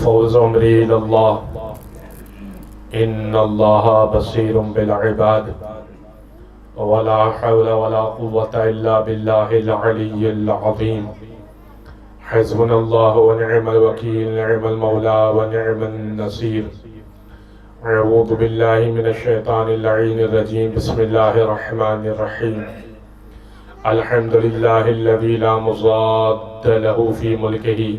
فوز عمری اللہ ان اللہ بصیر بالعباد ولا حول ولا قوة الا باللہ العلی العظیم حسبنا اللہ ونعم الوکیل نعم المولا ونعم النصیر اعوذ باللہ من الشیطان اللعین الرجیم بسم اللہ الرحمن الرحیم الحمد للہ الذی لا مضاد له فی ملکہ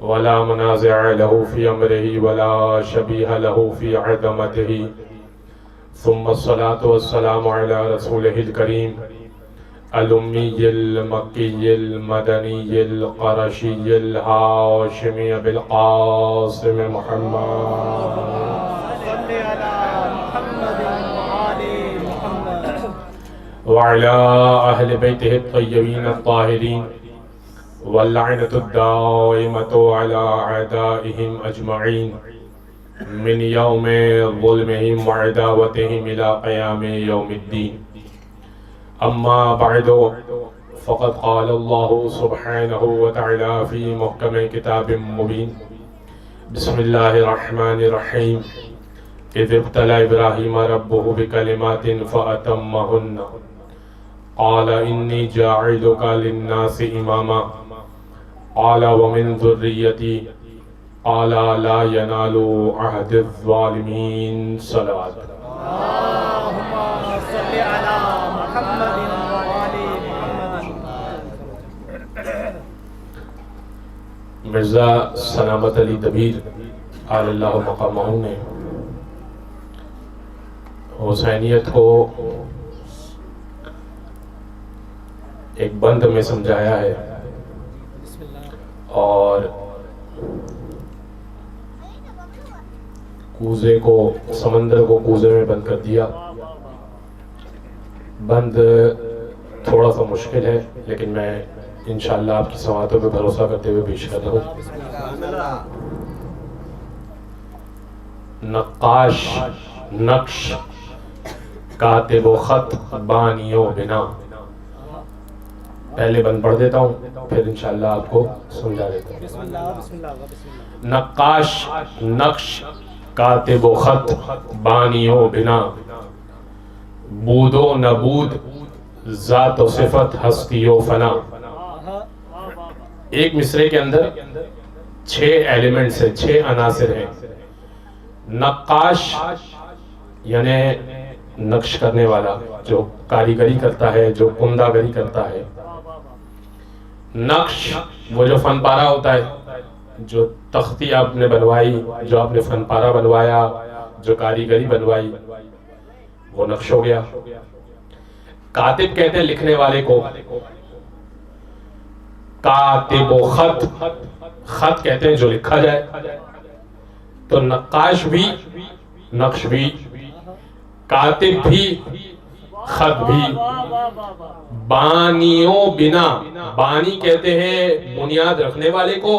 ولا منازع له في أمره ولا شبيه له في عظمته ثم الصلاة والسلام على رسوله الكريم الأمي المكي المدني القرشي الهاشمي بالقاسم محمد صل على محمد وآل محمد وعلى أهل بيته الطيبين الطاهرين واللعنة الدائمة على أعدائهم أجمعين من يوم ظلمهم وعداوتهم إلى قيام يوم الدين أما بعد فقد قال الله سبحانه وتعالى في محكم كتاب مبين بسم الله الرحمن الرحيم إذ ابتلى إبراهيم ربه بكلمات فأتمهن قال إني جاعلك للناس إماما قال ومن ذريتي قال لا ينال عهد الظالمين صلوات اللهم صل على محمد وآل محمد مرزا سلامت علی دبیر آل اللہ مقامہ نے حسینیت کو ایک بند میں سمجھایا ہے اور کوزے کو سمندر کو کوزے میں بند کر دیا. بند تھوڑا سا مشکل ہے لیکن میں انشاءاللہ آپ کی سماعتوں پہ بھروسہ کرتے ہوئے پیش کر رہا ہوں. نقاش نقش کاتب و خط بانی و بنا. پہلے بند پڑھ دیتا ہوں پھر انشاءاللہ آپ کو سمجھا دیتا ہوں. بسم اللہ نقاش نقش کاتب و خط بانی و بنا بود و نبود ذات و صفت ہستی و فنا. ایک مصرے کے اندر 6 ایلیمنٹس ہیں، 6 عناصر ہیں. نقاش یعنی نقش کرنے والا، جو کاریگری کرتا ہے، جو عمدہ گری کرتا ہے. نقش وہ جو فن پارہ ہوتا ہے، جو تختی آپ نے بنوائی، جو آپ نے فن پارہ بنوایا، جو کاریگری بنوائی، وہ نقش ہو گیا. کاتب کہتے ہیں لکھنے والے کو. کاتب و خط، خط کہتے ہیں جو لکھا جائے. تو نقاش بھی، نقش بھی، کاتب بھی، خط بھی. بانی و بنا، بانی کہتے ہیں بنیاد رکھنے والے کو،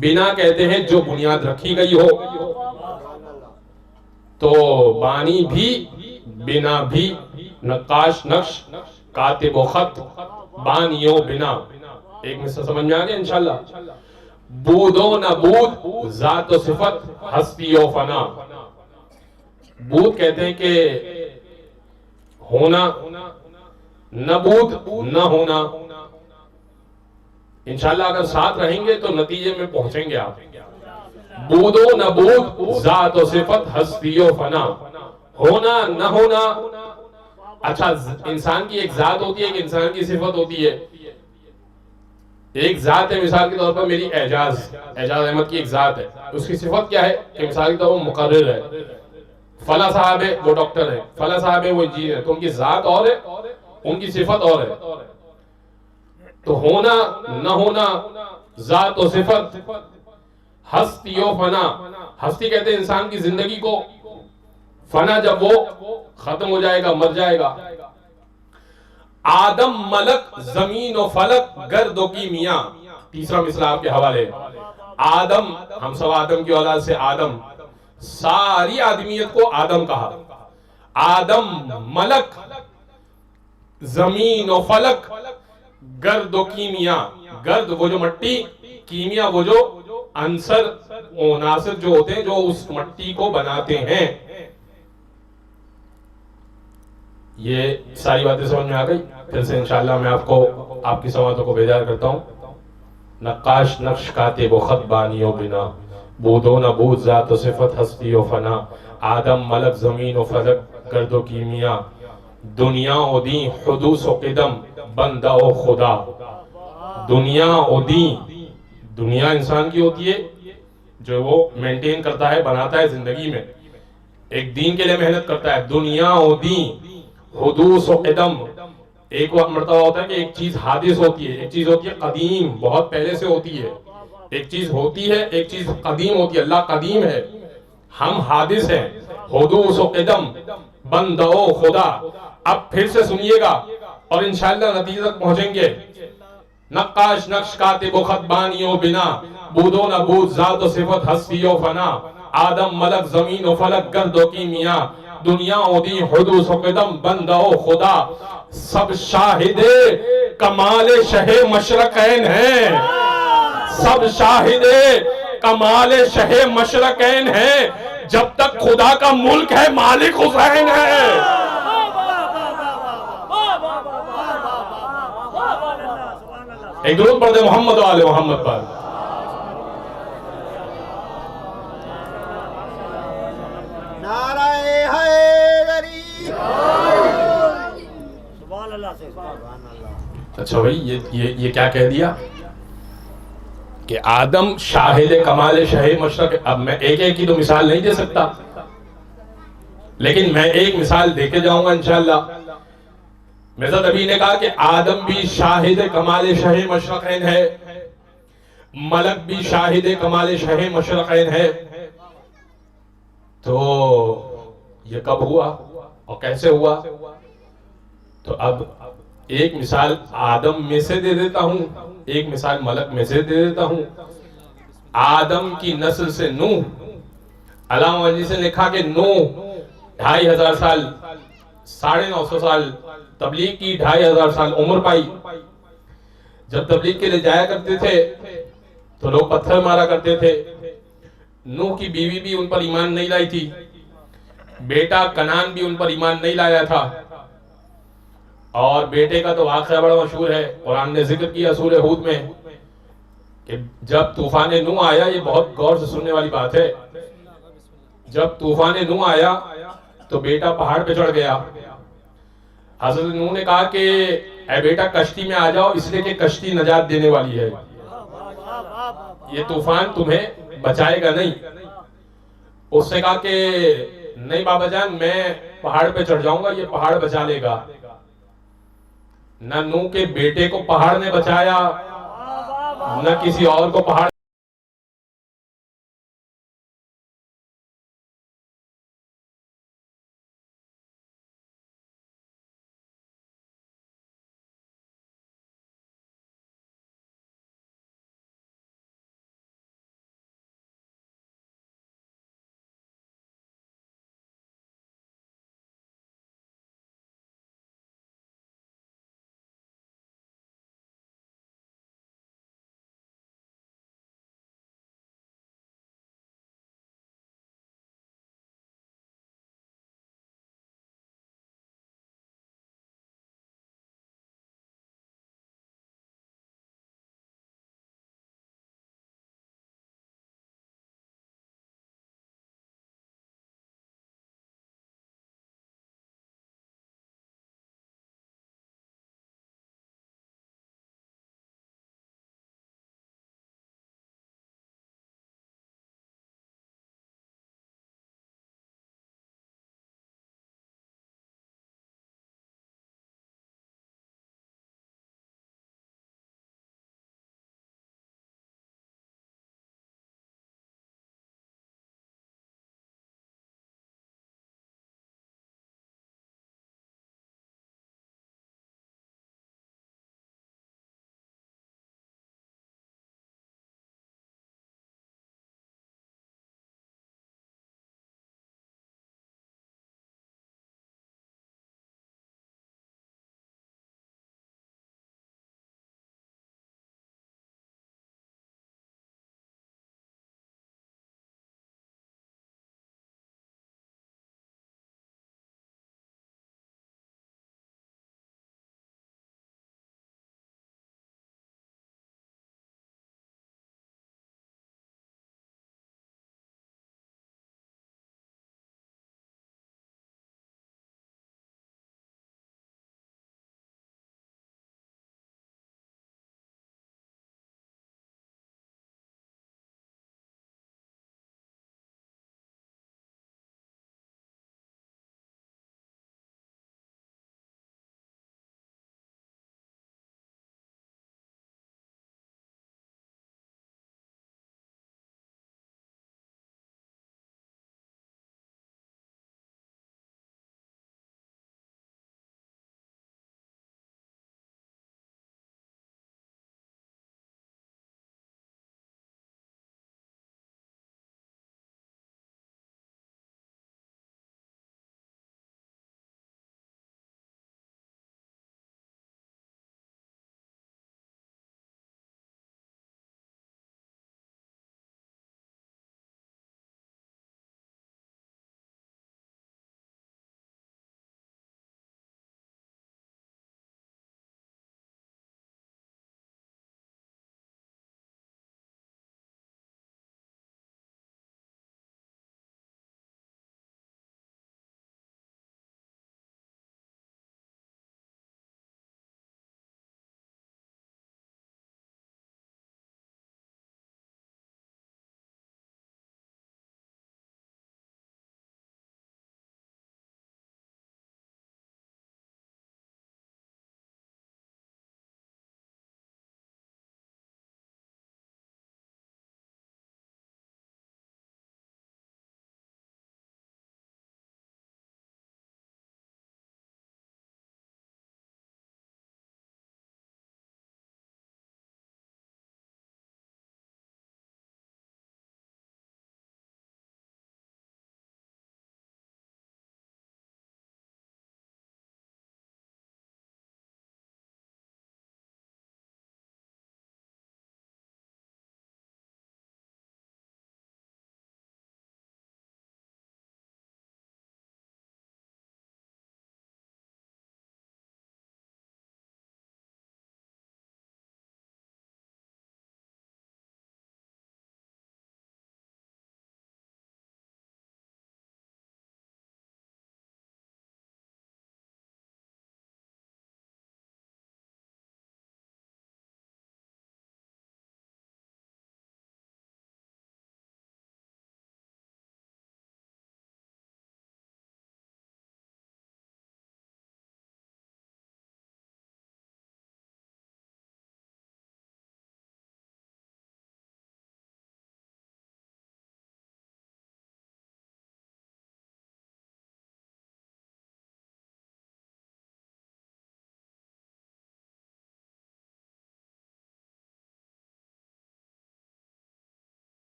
بنا کہتے ہیں جو بنیاد رکھی گئی ہو. تو بانی بھی، بنا بھی، نقاش نقش، کاتب و خط، بانی و بنا. ایک مثال سمجھ میں آگیا انشاءاللہ. بود و نبود ذات و صفت ہستی و فنا. بود کہتے ہیں کہ ہونا، نبود نہ ہونا. انشاءاللہ اگر ساتھ رہیں گے تو نتیجے میں پہنچیں گے آپ. بود و نبود ذات و صفت ہستی و فنا. ہونا نہ ہونا. اچھا انسان کی ایک ذات ہوتی ہے، ایک انسان کی صفت ہوتی ہے. ایک ذات ہے، مثال کے طور پر میری اعجاز احمد کی ایک ذات ہے. اس کی صفت کیا ہے کہ مثال کے طور پر مقرر ہے. فلاں صاحب ہے وہ ڈاکٹر ہے، فلاں صاحب ہے وہ انجینئر ہے. تو ان کی ذات اور ہے، ان کی صفت اور ہے. تو ہونا نہ ہونا، ذات و صفت، ہستی و فنا. ہستی کہتے ہیں انسان کی زندگی کو، فنا جب وہ ختم ہو جائے گا، مر جائے گا. آدم ملک زمین و فلک گرد و کیمیا. تیسرا مثال آپ کے حوالے. آدم، ہم سب آدم کی اولاد سے آدم، ساری آدمیت کو آدم کہا. آدم ملک زمین و فلک گرد و کیمیا. گرد وہ جو مٹی، کیمیا وہ جو عنصر عناصر جو ہوتے ہیں جو اس مٹی کو بناتے ہیں. یہ ساری باتیں سمجھ میں آ گئی. پھر سے انشاءاللہ میں آپ کو آپ کی سماعتوں کو بیدار کرتا ہوں. نقاش نقش کاتب و خط بانی و بنا، بود و نبود ذات و صفت ہستی و فنا، آدم ملک زمین و فلک گرد و کیمیا، دنیا و دین حدوث و قدم بندہ و خدا. دنیا و دین، دنیا انسان کی ہوتی ہے جو وہ مینٹین کرتا ہے، بناتا ہے زندگی میں، ایک دین کے لیے محنت کرتا ہے. دنیا و دین حدوث و قدم، ایک وقت مرتبہ ہوتا ہے کہ ایک چیز حادث ہوتی ہے، ایک چیز ہوتی ہے قدیم، بہت پہلے سے ہوتی ہے. ایک چیز ہوتی ہے، ایک چیز قدیم ہوتی ہے. اللہ قدیم ہے، ہم حادث ہیں. حدوث و قدم بندہ و خدا. اب پھر سے سنیے گا اور انشاءاللہ نتیجے تک پہنچیں گے. نقاش نقش کاتب و خط بانی و بنا، بود و نبود ذات و صفت ہستی و فنا، آدم ملک زمین و فلک گرد و کیمیا، دنیا و دین حدوث و قدم بندہ و خدا. سب شاہد کمال شہ مشرقین ہیں، سب شاہد کمال شہ مشرقین ہیں. جب تک خدا کا ملک ہے مالک حسین ہے. ایک درود پڑھ دے محمد و آل محمد پر. نعرہ حیدری. سبحان اللہ سے سبحان اللہ. اچھا بھائی یہ کیا کہہ دیا کہ آدم شاہد کمال شہ مشرق. اب میں ایک ایک کی تو مثال نہیں دے سکتا، لیکن میں ایک مثال دے کے جاؤں گا انشاءاللہ. مرزا نبی نے کہا کہ آدم بھی شاہد کمال شہ مشرقین ہے، ملک بھی شاہد کمال شہ مشرقین ہے. تو یہ کب ہوا اور کیسے ہوا؟ تو اب ایک مثال آدم میں سے دے دیتا ہوں، ایک مثال ملک میں سے دے دیتا ہوں. آدم کی نسل سے نوح، علامہ مجلسی سے لکھا کہ نوح 2500 سال، 950 سال تبلیغ کی، 2500 سال عمر پائی. جب تبلیغ کے لیے جایا کرتے تھے تو لوگ پتھر مارا کرتے تھے. نوح کی بیوی بھی ان پر ایمان نہیں لائی تھی، بیٹا کنان بھی ان پر ایمان نہیں لایا تھا. اور بیٹے کا تو واقعہ بڑا مشہور ہے، قرآن نے ذکر کیا سورہ ہود میں کہ جب طوفان نوح آیا، یہ بہت غور سے سننے والی بات ہے، جب طوفان نوح آیا تو بیٹا پہاڑ پہ چڑھ گیا. حضرت نوح نے کہا کہ اے بیٹا کشتی میں آ جاؤ، اس لیے کہ کشتی نجات دینے والی ہے، یہ طوفان تمہیں بچائے گا نہیں. اس نے کہا کہ نہیں بابا جان، میں پہاڑ پہ چڑھ جاؤں گا، یہ پہاڑ بچا لے گا. نہ نوح کے بیٹے کو پہاڑ نے بچایا، نہ کسی اور کو پہاڑ